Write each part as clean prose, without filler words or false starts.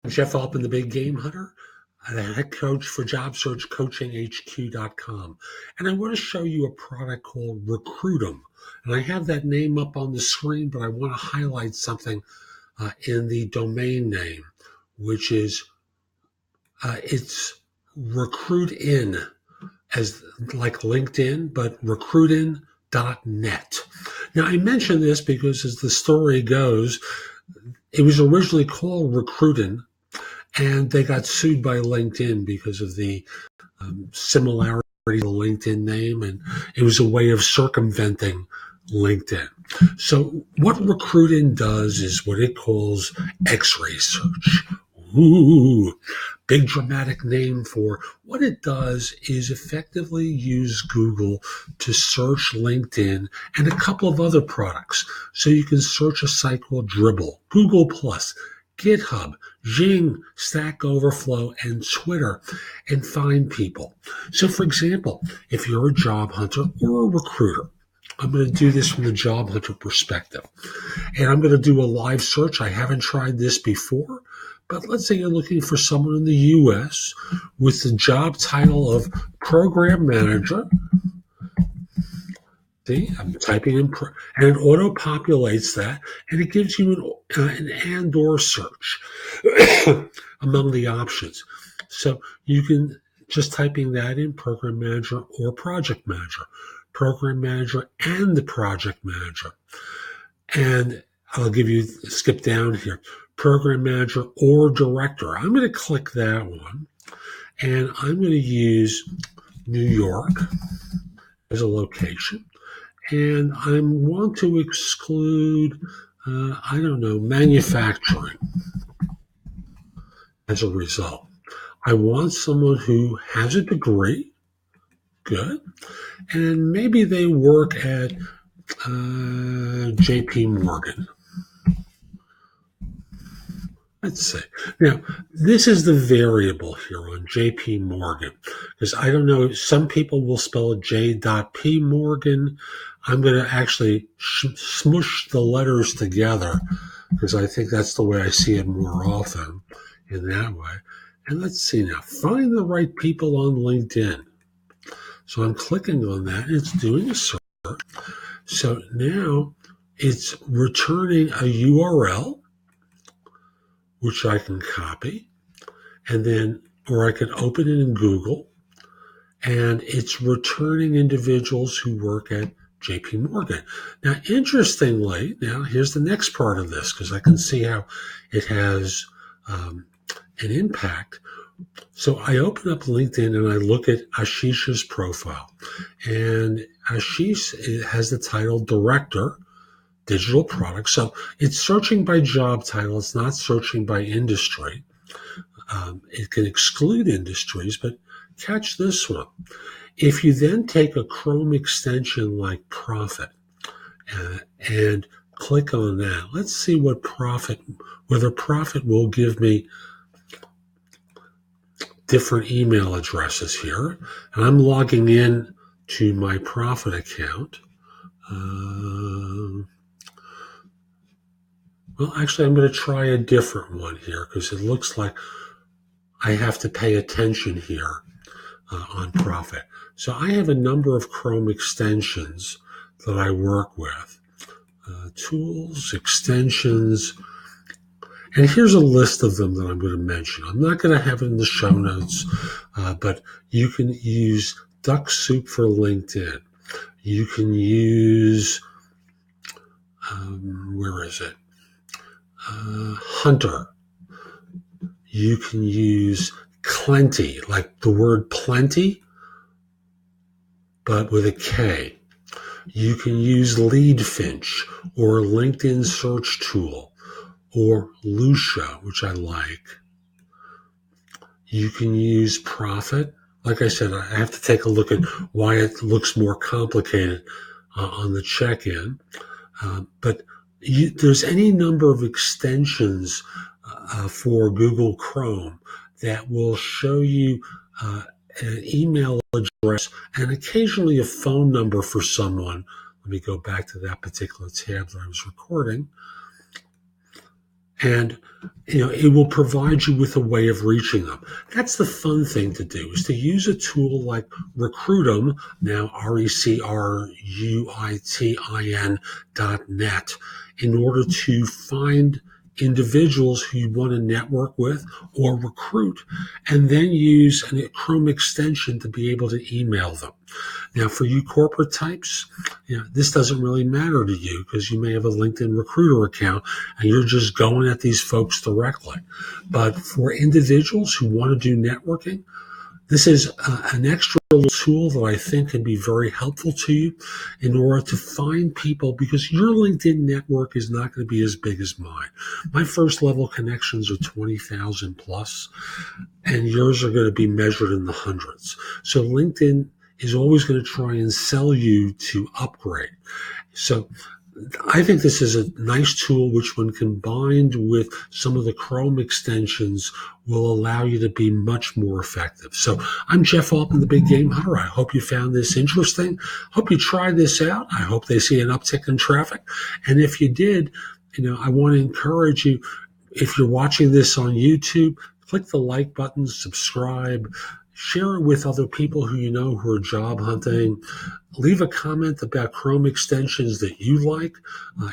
Jeff Altman, the Big Game Hunter, the head coach for JobSearchCoachingHQ.com. And I want to show you a product called Recruitum. And I have that name up on the screen, but I want to highlight something in the domain name, which is it's Recruitin, as like LinkedIn, but recruitin.net. Now, I mention this because as the story goes, it was originally called Recruitin, and they got sued by LinkedIn because of the similarity of the LinkedIn name, and it was a way of circumventing LinkedIn. So what Recruitin does is what it calls X-ray search. Ooh, big dramatic name for what it does is effectively use Google to search LinkedIn and a couple of other products. So you can search a site called Dribbble, Google Plus, GitHub, Zing, Stack Overflow, and Twitter, and find people. So for example, if you're a job hunter or a recruiter, I'm going to do this from the job hunter perspective. And I'm going to do a live search. I haven't tried this before, but let's say you're looking for someone in the U.S. with the job title of program manager. See, I'm typing in, and it auto-populates that, and it gives you an and/or search among the options. So you can just typing that in, program manager or project manager, program manager and the project manager. And I'll give you, skip down here, program manager or director. I'm going to click that one, and I'm going to use New York as a location. And I want to exclude, manufacturing as a result. I want someone who has a degree, good, and maybe they work at JP Morgan. Let's see. Now, this is the variable here on JP Morgan, because I don't know, some people will spell it J.P. Morgan. I'm going to actually smush the letters together because I think that's the way I see it more often in that way. And let's see now, find the right people on LinkedIn. So I'm clicking on that, and it's doing a search. So now it's returning a URL, which I can copy, and then, or I can open it in Google, and it's returning individuals who work at JP Morgan. Now, interestingly, now here's the next part of this, because I can see how it has an impact. So I open up LinkedIn and I look at Ashish's profile, and Ashish has the title Director, Digital Products. So it's searching by job title. It's not searching by industry. It can exclude industries, but catch this one. If you then take a Chrome extension like Profit and click on that, let's see what whether Profit will give me different email addresses here. And I'm logging in to my Profit account. Well, actually, I'm going to try a different one here because it looks like I have to pay attention here on Profit. So I have a number of Chrome extensions that I work with. Tools, extensions, and here's a list of them that I'm going to mention. I'm not going to have it in the show notes, but you can use Duck Soup for LinkedIn. You can use, Hunter. You can use Clenty, like the word plenty, but with a K. You can use Leadfinch or LinkedIn Search Tool or Lucia, which I like. You can use Profit. Like I said, I have to take a look at why it looks more complicated on the check-in. But there's any number of extensions for Google Chrome that will show you an email address and occasionally a phone number for someone. Let me go back to that particular tab that I was recording. And it will provide you with a way of reaching them. That's the fun thing to do, is to use a tool like Recruitum, now RECRUITIN.net, in order to find individuals who you want to network with or recruit, and then use a Chrome extension to be able to email them. Now, for you corporate types, this doesn't really matter to you because you may have a LinkedIn recruiter account and you're just going at these folks directly. But for individuals who want to do networking, this is an extra little tool that I think can be very helpful to you in order to find people, because your LinkedIn network is not going to be as big as mine. My first level connections are 20,000 plus, and yours are going to be measured in the hundreds. So LinkedIn is always going to try and sell you to upgrade. So I think this is a nice tool which, when combined with some of the Chrome extensions, will allow you to be much more effective. So I'm Jeff Altman, the Big Game Hunter. I hope you found this interesting. Hope you try this out. I hope they see an uptick in traffic. And if you did, I want to encourage you, if you're watching this on YouTube, click the like button, subscribe, share it with other people who who are job hunting. Leave a comment about Chrome extensions that you like.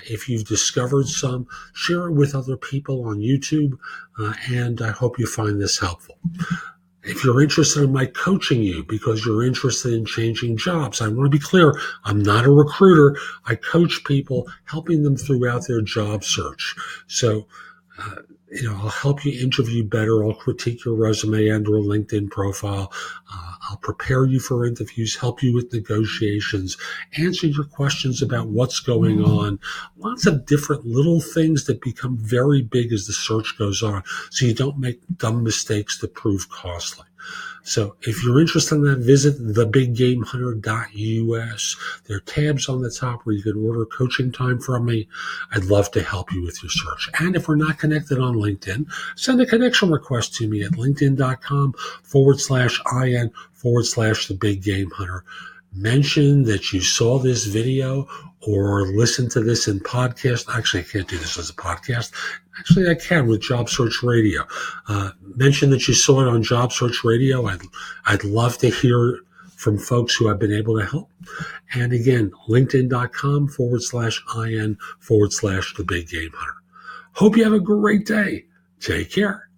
If you've discovered some, share it with other people on YouTube, and I hope you find this helpful. If you're interested in my coaching you because you're interested in changing jobs, I want to be clear, I'm not a recruiter. I coach people, helping them throughout their job search. So, I'll help you interview better. I'll critique your resume and or LinkedIn profile. I'll prepare you for interviews, help you with negotiations, answer your questions about what's going on. Lots of different little things that become very big as the search goes on, so you don't make dumb mistakes that prove costly. So if you're interested in that, visit thebiggamehunter.us. There are tabs on the top where you can order coaching time from me. I'd love to help you with your search. And if we're not connected on LinkedIn, send a connection request to me at linkedin.com/IN/the Mention that you saw this video or listen to this in podcast. Actually, I can't do this as a podcast. Actually, I can with Job Search Radio. Mention that you saw it on Job Search Radio. I'd love to hear from folks who I've been able to help. And again, linkedin.com/IN/the Big Game Hunter. Hope you have a great day. Take care.